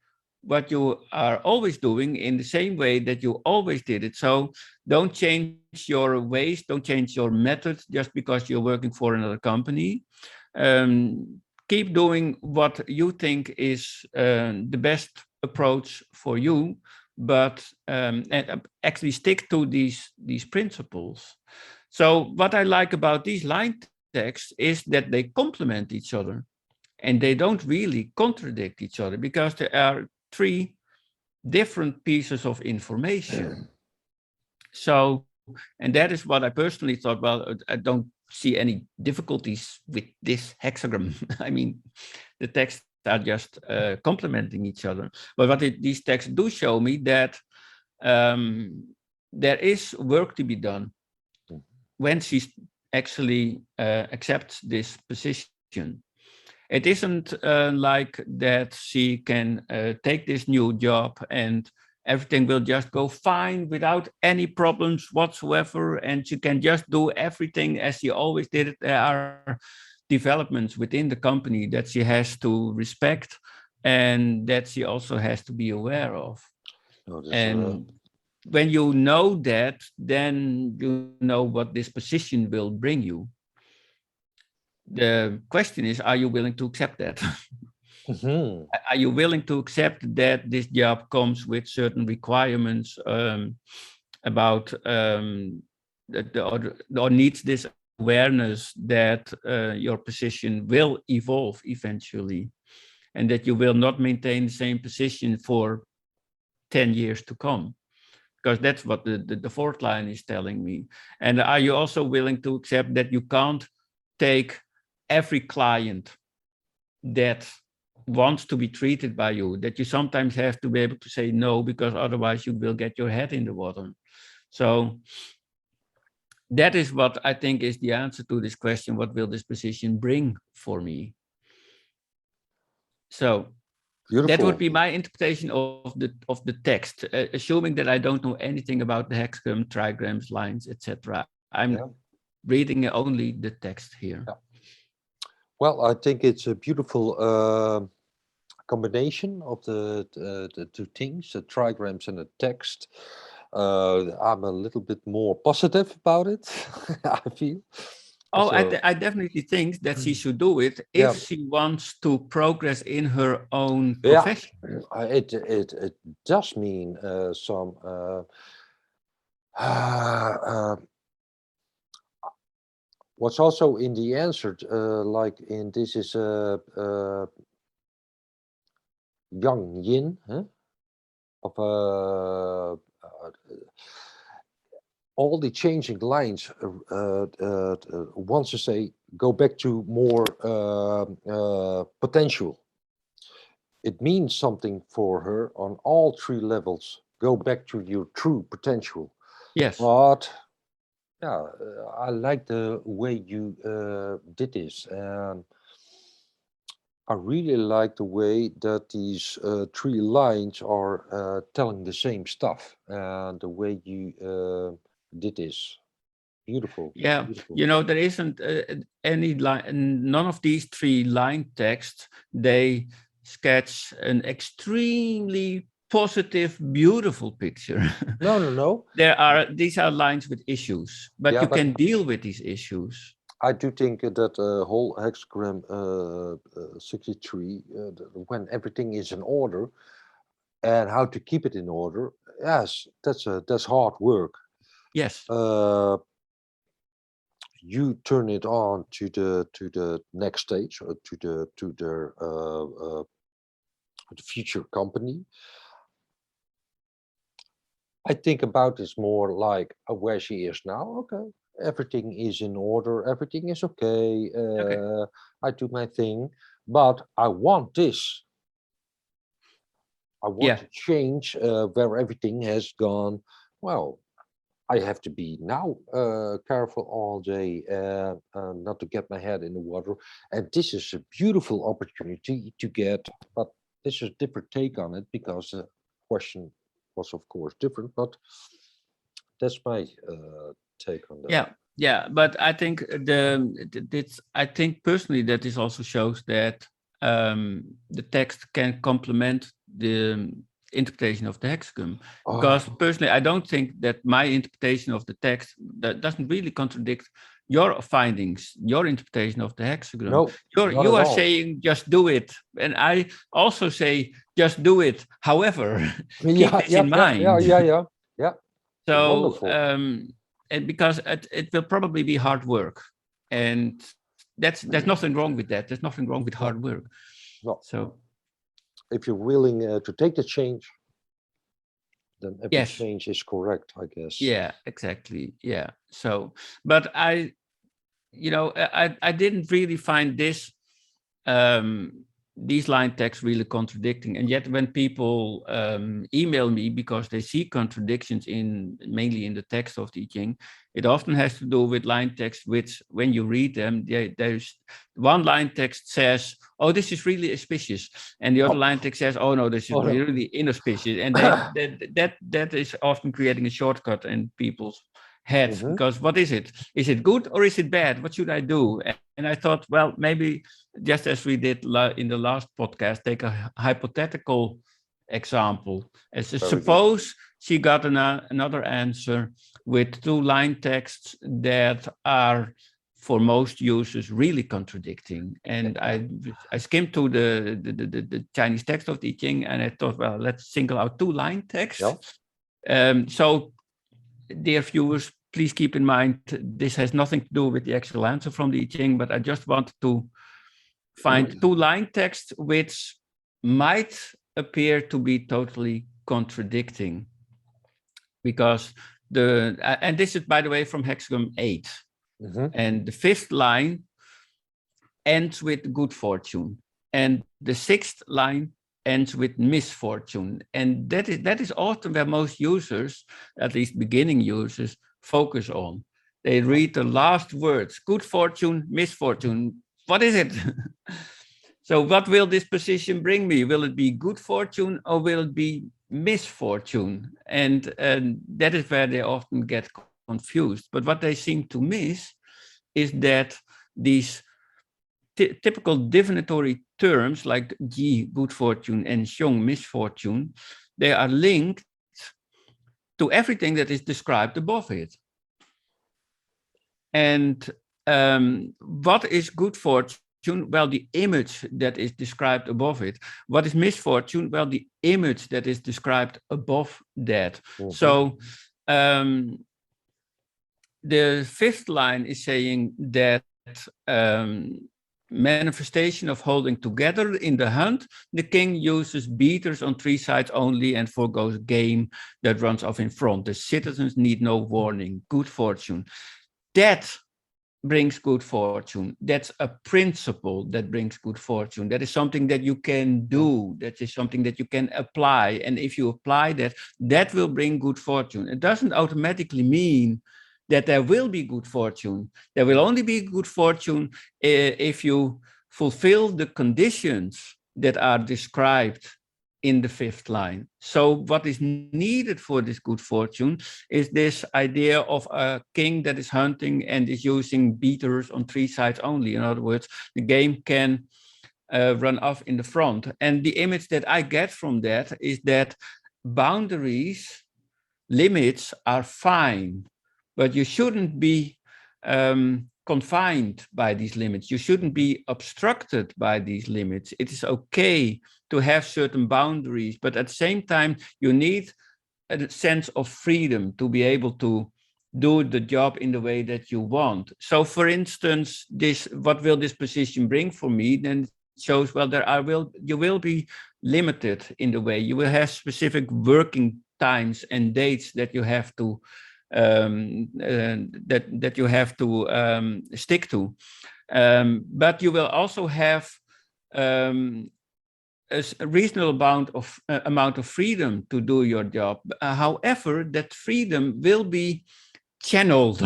what you are always doing in the same way that you always did it. So don't change your ways, don't change your methods just because you're working for another company. Keep doing what you think is the best approach for you, but and actually stick to these principles. So what I like about these line texts is that they complement each other and they don't really contradict each other because there are three different pieces of information. So, and that is what I personally thought. Well, I don't see any difficulties with this hexagram. I mean, the texts are just complementing each other. But what these texts do show me that there is work to be done when she actually accepts this position. It isn't like that she can take this new job and everything will just go fine without any problems whatsoever, and she can just do everything as she always did it. There are developments within the company that she has to respect and that she also has to be aware of. No, this, And when you know that, then you know what this position will bring you. The question is, are you willing to accept that? mhm. Are you willing to accept that this job comes with certain requirements about or needs this awareness that your position will evolve eventually and that you will not maintain the same position for 10 years to come? Because that's what the fourth line is telling me. And are you also willing to accept that you can't take every client that wants to be treated by you, that you sometimes have to be able to say no, because otherwise you will get your head in the water? So that is what I think is the answer to this question: what will this position bring for me? So that would Beautiful. be my interpretation of the text, assuming that I don't know anything about the hexagram, trigrams, lines, etc. I'm Yeah. reading only the text here. Yeah. Well, I think it's a beautiful combination of the two things, the trigrams and the text. I'm a little bit more positive about it. I feel Oh, so. I definitely think that she should do it Yeah, if she wants to progress in her own yeah. profession. It does mean some. Uh, what's also in the answer, like in this is Yang Yin, huh? Of all the changing lines wants to say go back to more potential. It means something for her on all three levels. Go back to your true potential. Yes. But yeah, I like the way you did this, and I really like the way that these three lines are telling the same stuff, and the way you did this. Beautiful, Yeah, beautiful. there isn't any line, none of these three line texts, they sketch an extremely positive, beautiful picture. No, no, no. These are lines with issues, but Yeah, you but can deal with these issues. I do think that whole hexagram 63, when everything is in order and how to keep it in order, yes, that's hard work. Yes. Uh, you turn it on to the next stage or to the future company. I think about this more like where she is now. Okay, everything is in order. Everything is okay. Okay. I do my thing, but I want this. I want Yeah. to change where everything has gone. Well, I have to be now careful all day, not to get my head in the water. And this is a beautiful opportunity to get, but this is a different take on it because the question was, of course, different. But that's my take on that. Yeah. Yeah. But I think I think personally that this also shows that the text can complement the interpretation of the hexagram. Because personally, I don't think that my interpretation of the text that doesn't really contradict your findings, your interpretation of the hexagram. No, You are saying just do it, and I also say just do it. However, keep this in mind. Yeah. So, Wonderful. and because it will probably be hard work, and there's nothing wrong with that. There's nothing wrong with hard work. No. So, if you're willing to take the change, then every yes, change is correct, I guess. yeah, exactly, yeah. So, but I didn't really find these line texts really contradicting. And yet when people email me because they see contradictions mainly in the text of the I Ching, it often has to do with line text which, when you read them, there's one line text says, oh, this is really auspicious. And the other line text says, oh, no, this is really inauspicious. And that is often creating a shortcut in people's heads, because what is it? Is it good or is it bad? What should I do? And I thought, well, maybe just as we did in the last podcast, take a hypothetical example. Suppose she got another answer with two line texts that are, for most users, really contradicting. And I skimmed through the Chinese text of the I Ching, and I thought, well, let's single out two line texts. Yeah. So, dear viewers, please keep in mind, this has nothing to do with the actual answer from the I Ching, but I just wanted to find two line texts which might appear to be totally contradicting. Because and this is, by the way, from hexagram 8. And the 5th line ends with good fortune. And the 6th line ends with misfortune. And that is often where most users, at least beginning users, focus on. They read the last words, good fortune, misfortune. What is it? So what will this position bring me? Will it be good fortune or will it be misfortune? And that is where they often get confused. But what they seem to miss is that these typical divinatory terms like Ji, good fortune, and Xiong, misfortune, they are linked to everything that is described above it. And what is good fortune? Well, the image that is described above it. What is misfortune? Well, the image that is described above that. So the 5th line is saying that manifestation of holding together in the hunt, the king uses beaters on 3 sides only and forgoes game that runs off in front. The citizens need no warning. Good fortune. That brings good fortune. That's a principle that brings good fortune. That is something that you can do. That is something that you can apply. And if you apply that, that will bring good fortune. It doesn't automatically mean that there will be good fortune. There will only be good fortune if you fulfill the conditions that are described in the 5th line. So what is needed for this good fortune is this idea of a king that is hunting and is using beaters on 3 sides only. In other words, the game can run off in the front. And the image that I get from that is that boundaries, limits are fine, but you shouldn't be confined by these limits. You shouldn't be obstructed by these limits. It is okay to have certain boundaries, but at the same time, you need a sense of freedom to be able to do the job in the way that you want. So, for instance, what will this position bring for me? Then it shows, well, you will be limited in the way. You will have specific working times and dates that you have to that you have to stick to, but you will also have a reasonable amount of freedom to do your job. However, that freedom will be channeled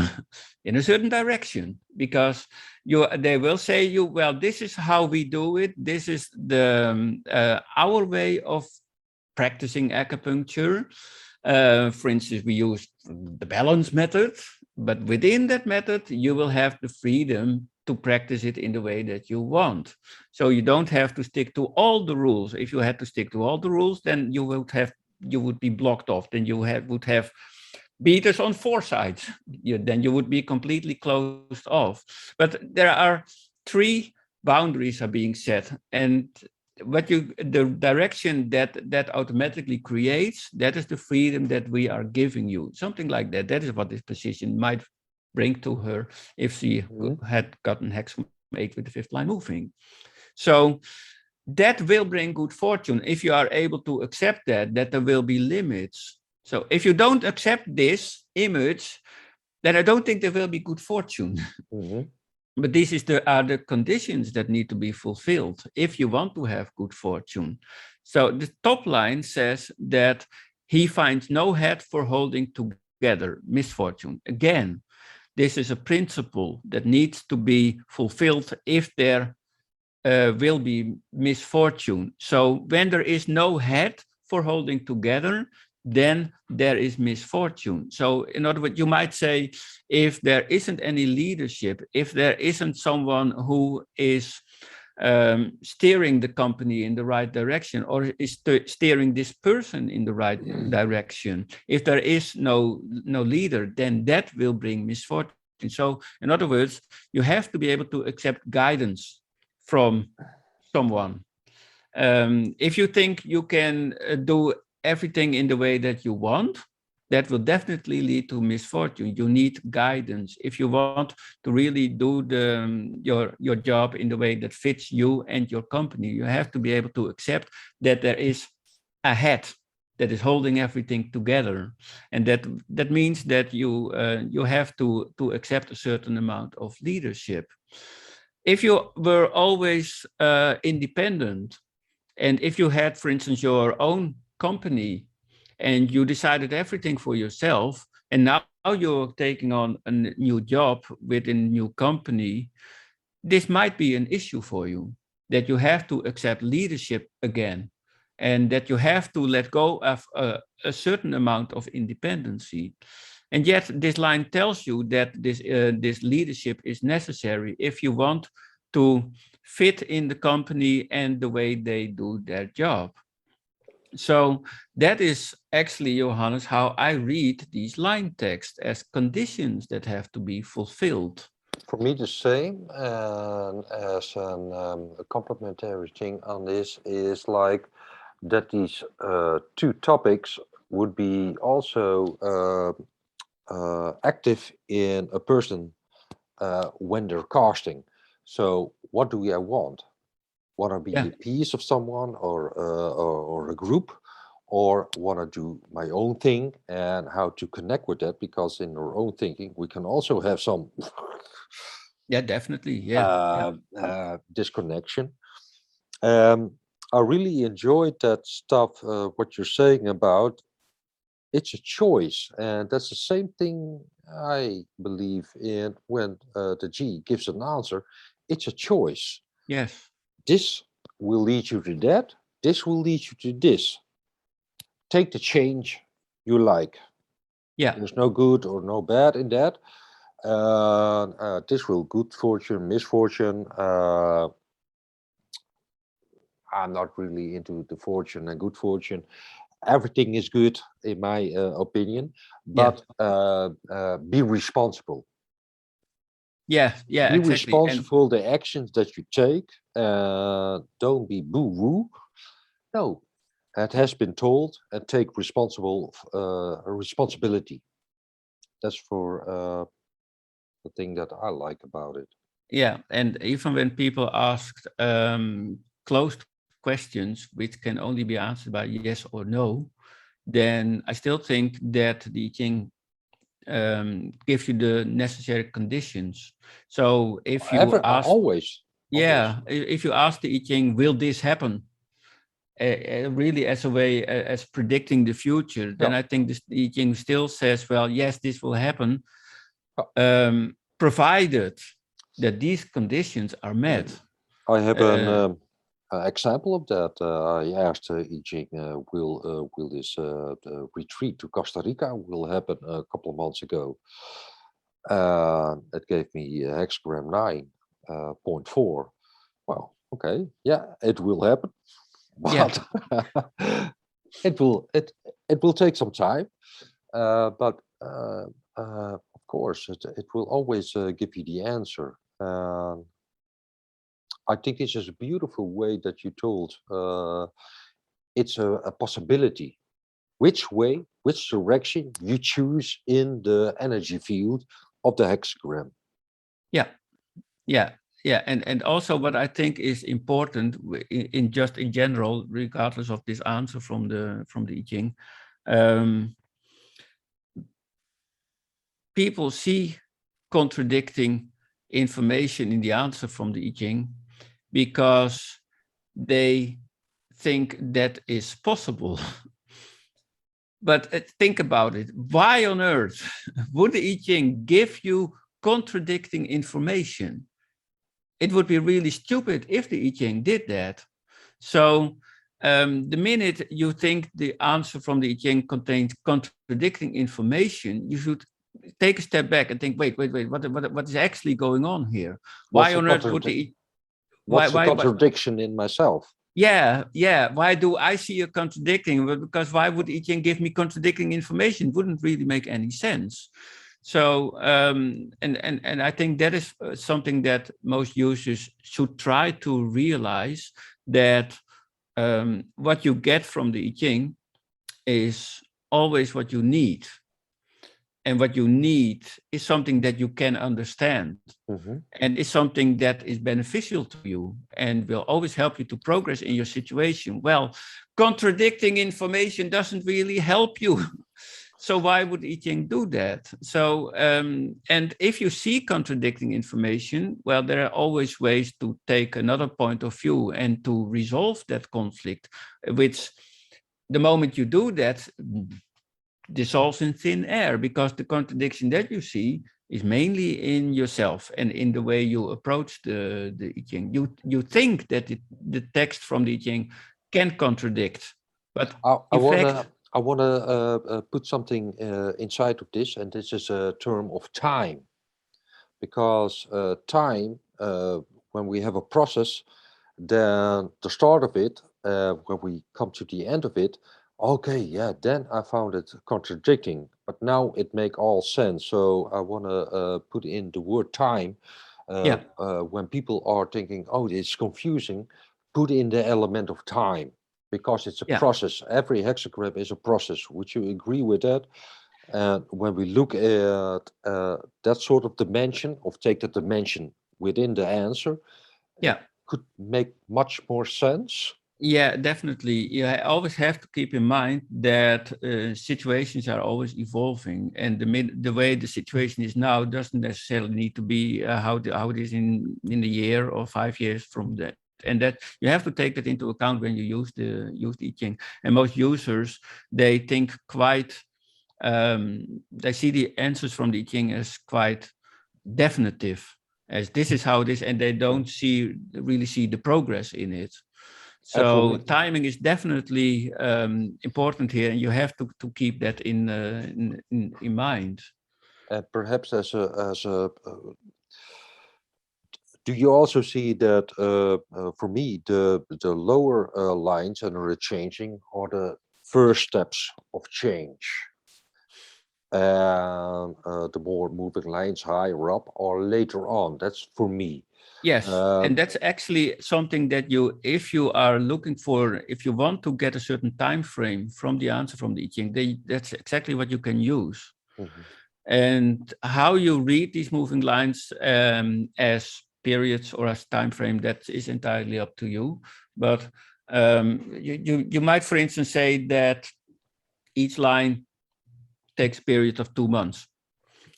in a certain direction, because they will say well, this is how we do it. This is our way of practicing acupuncture. For instance, we use the balance method, but within that method, you will have the freedom to practice it in the way that you want. So you don't have to stick to all the rules. If you had to stick to all the rules, then you would be blocked off. Then you would have beaters on four sides. Then you would be completely closed off. But there are three boundaries are being set, and the direction that automatically creates, that is the freedom that we are giving you. Something like that. That is what this position might bring to her if she had gotten hexagon 8 with the fifth line moving. So that will bring good fortune if you are able to accept that there will be limits. So if you don't accept this image, then I don't think there will be good fortune. But these are the conditions that need to be fulfilled if you want to have good fortune. So the top line says that he finds no head for holding together misfortune. Again, this is a principle that needs to be fulfilled if there will be misfortune. So when there is no head for holding together, then there is misfortune. So in other words, you might say, if there isn't any leadership, if there isn't someone who is steering the company in the right direction, or is steering this person in the right direction, if there is no leader, then that will bring misfortune. So in other words, you have to be able to accept guidance from someone. If you think you can do everything in the way that you want, that will definitely lead to misfortune. You need guidance. If you want to really do your job in the way that fits you and your company, you have to be able to accept that there is a head that is holding everything together, and that means that you have to accept a certain amount of leadership. If you were always independent, and if you had, for instance, your own company and you decided everything for yourself, and now you're taking on a new job within a new company, this might be an issue for you, that you have to accept leadership again, and that you have to let go of a certain amount of independency. And yet this line tells you that this leadership is necessary if you want to fit in the company and the way they do their job. So that is actually, Johannes, how I read these line texts, as conditions that have to be fulfilled. For me, the same. And as a complementary thing on this is like that these two topics would be also active in a person when they're casting. So what do I want? Want to be a piece of someone or a group, or want to do my own thing, and how to connect with that, because in our own thinking we can also have some definitely disconnection. I really enjoyed that stuff, what you're saying about it's a choice, and that's the same thing I believe in when the G gives an answer. It's a choice. Yes. This will lead you to that. This will lead you to this. Take the change you like. Yeah. There's no good or no bad in that. This will good fortune, misfortune. I'm not really into the fortune and good fortune. Everything is good in my opinion, but be responsible. Be exactly. responsible the actions that you take. Don't be boo-woo. No, it has been told, and take responsibility. That's for the thing that I like about it. Yeah, and even when people ask closed questions, which can only be answered by yes or no, then I still think that the I Ching gives you the necessary conditions. So if you ask, always. if you ask the I Ching, will this happen? Really as a way as predicting the future, then I think the I Ching still says, well, yes, this will happen, provided that these conditions are met. I have an example of that. I asked I Ching, will this retreat to Costa Rica will happen a couple of months ago. It gave me hexagram 9. point 4. Well, okay, yeah, it will happen, Yeah. but it will take some time. But of course, it will always give you the answer. I think this is a beautiful way that you told. It's a possibility. Which way, which direction you choose in the energy field of the hexagram. Yeah. Yeah. Yeah. And also what I think is important in just in general, regardless of this answer from the I Ching, people see contradicting information in the answer from the I Ching because they think that is possible. But think about it. Why on earth would the I Ching give you contradicting information? It would be really stupid if the I Ching did that. So the minute you think the answer from the I Ching contains contradicting information, you should take a step back and think, wait, what is actually going on here? What's Why the on earth would the what's the why contradiction in myself? yeah. Why do I see a contradicting? Well, because why would I Ching give me contradicting information? It wouldn't really make any sense. So and I think that is something that most users should try to realize, that what you get from the I Ching is always what you need. And what you need is something that you can understand, and is something that is beneficial to you and will always help you to progress in your situation. Well, contradicting information doesn't really help you. So why would I Ching do that? So, and if you see contradicting information, well, there are always ways to take another point of view and to resolve that conflict, which the moment you do that, dissolves in thin air, because the contradiction that you see is mainly in yourself and in the way you approach the I Ching. You think that the text from the I Ching can contradict, but in fact, I wanna put something inside of this, and this is a term of time, because time, when we have a process, then the start of it, when we come to the end of it, okay, yeah, then I found it contradicting, but now it make all sense. So I want to put in the word time. yeah, When people are thinking, oh, it's confusing, put in the element of time, because it's a yeah. process. Every hexagram is a process. Would you agree with that? And when we look at that sort of dimension, of take the dimension within the answer, it Yeah. could make much more sense. Yeah, definitely. You always have to keep in mind that situations are always evolving, and the way the situation is now doesn't necessarily need to be how it is in a year or 5 years from that. And that you have to take that into account when you use the I Ching. And most users, they think quite they see the answers from the I Ching as quite definitive, as this is how it is, and they don't really see the progress in it. And for So me, timing is definitely important here, and you have to keep that in mind. and perhaps as a do you also see that for me the lower lines and the changing are the first steps of change, and the more moving lines higher up or later on? That's for me. Yes, and Um, that's actually something that if you are looking for, if you want to get a certain time frame from the answer from the I Ching, that's exactly what you can use. mhm. And how you read these moving lines as periods or as time frame, that is entirely up to you. But you might, for instance, say that each line takes a period of 2 months.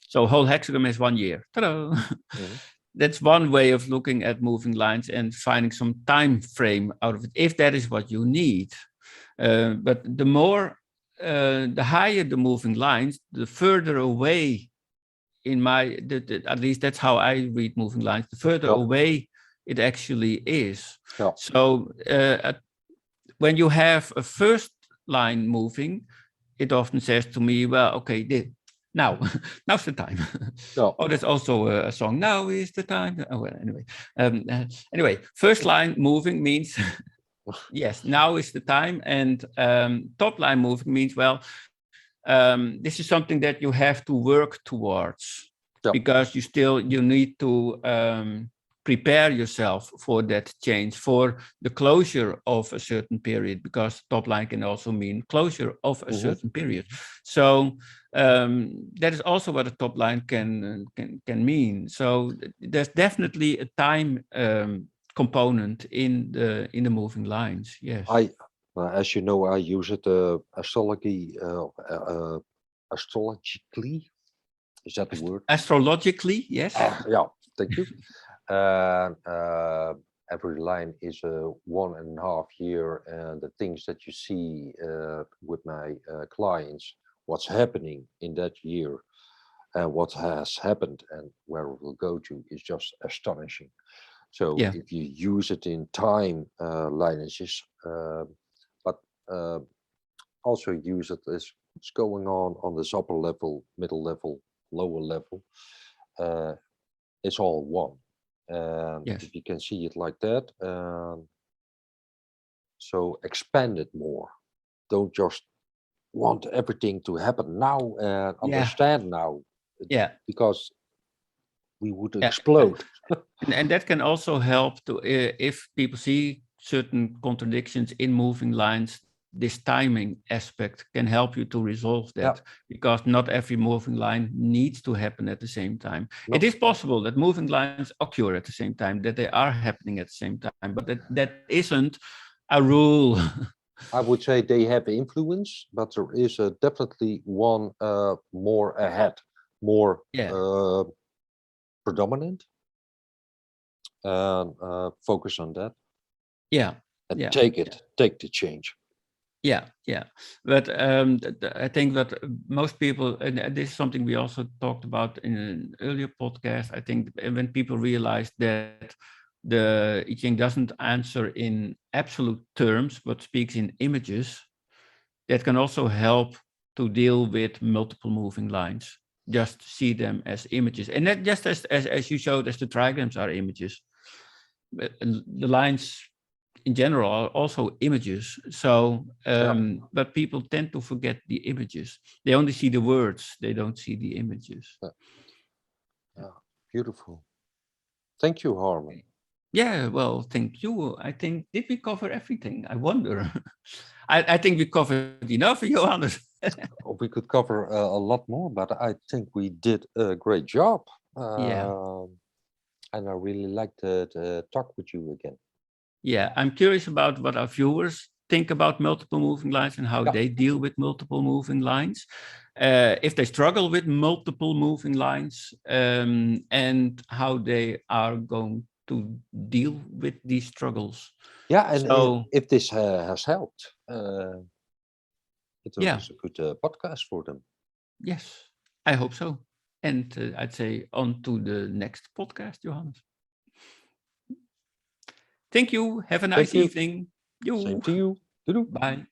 So a whole hexagram is 1 year. Ta-da! Mhm. That's one way of looking at moving lines and finding some time frame out of it, if that is what you need. But the higher the moving lines, the further away at least that's how I read moving lines, the further Yeah, away it actually is. yeah. So when you have a first line moving, it often says to me, well, okay, now, now's the time. No. Oh, there's also a song. Now is the time. Oh, well, anyway. Anyway, first line moving means yes, now is the time, and top line moving means, well, this is something that you have to work towards, Yeah. because you need to prepare yourself for that change, for the closure of a certain period, because top line can also mean closure of a certain period. So that is also what a top line can mean. So there's definitely a time component in the moving lines. Yes. As you know, I use it astrologically. Is that the word? Astrologically, yes. Yeah, thank you. And every line is 1.5 year, and the things that you see with my clients, what's happening in that year, and what has happened, and where it will go to, is just astonishing. So Yeah. if you use it in time lineages, but also use it as what's going on this upper level, middle level, lower level, it's all one. And Yes. if you can see it like that, so expand it more. Don't just want everything to happen now and understand now, Yeah. because we would Yeah. explode. And that can also help to, if people see certain contradictions in moving lines, this timing aspect can help you to resolve that. Yeah. Because not every moving line needs to happen at the same time. No. It is possible that moving lines occur at the same time, that they are happening at the same time, but that isn't a rule. I would say they have influence, but there is definitely one more ahead, more Yeah. predominant, and focus on that. Yeah. And Yeah. take the change. Yeah, yeah. But I think that most people, and this is something we also talked about in an earlier podcast, I think when people realize that the I Ching doesn't answer in absolute terms, but speaks in images, that can also help to deal with multiple moving lines. Just see them as images. And that just as you showed, as the trigrams are images. But the lines in general are also images. So, but people tend to forget the images. They only see the words. They don't see the images. Yeah. Beautiful. Thank you, Harman. Yeah, well, thank you. I think, did we cover everything? I wonder. I think we covered enough, Johannes. We could cover a lot more, but I think we did a great job. Yeah. And I really like to talk with you again. Yeah, I'm curious about what our viewers think about multiple moving lines and how they deal with multiple moving lines. If they struggle with multiple moving lines, and how they are going to deal with these struggles. Yeah, and So, if this has helped, it yeah, was a good podcast for them. yes, I hope so. And I'd say on to the next podcast, Johannes. Thank you. Have a nice Thank you. evening. Same to you. Doei. Bye.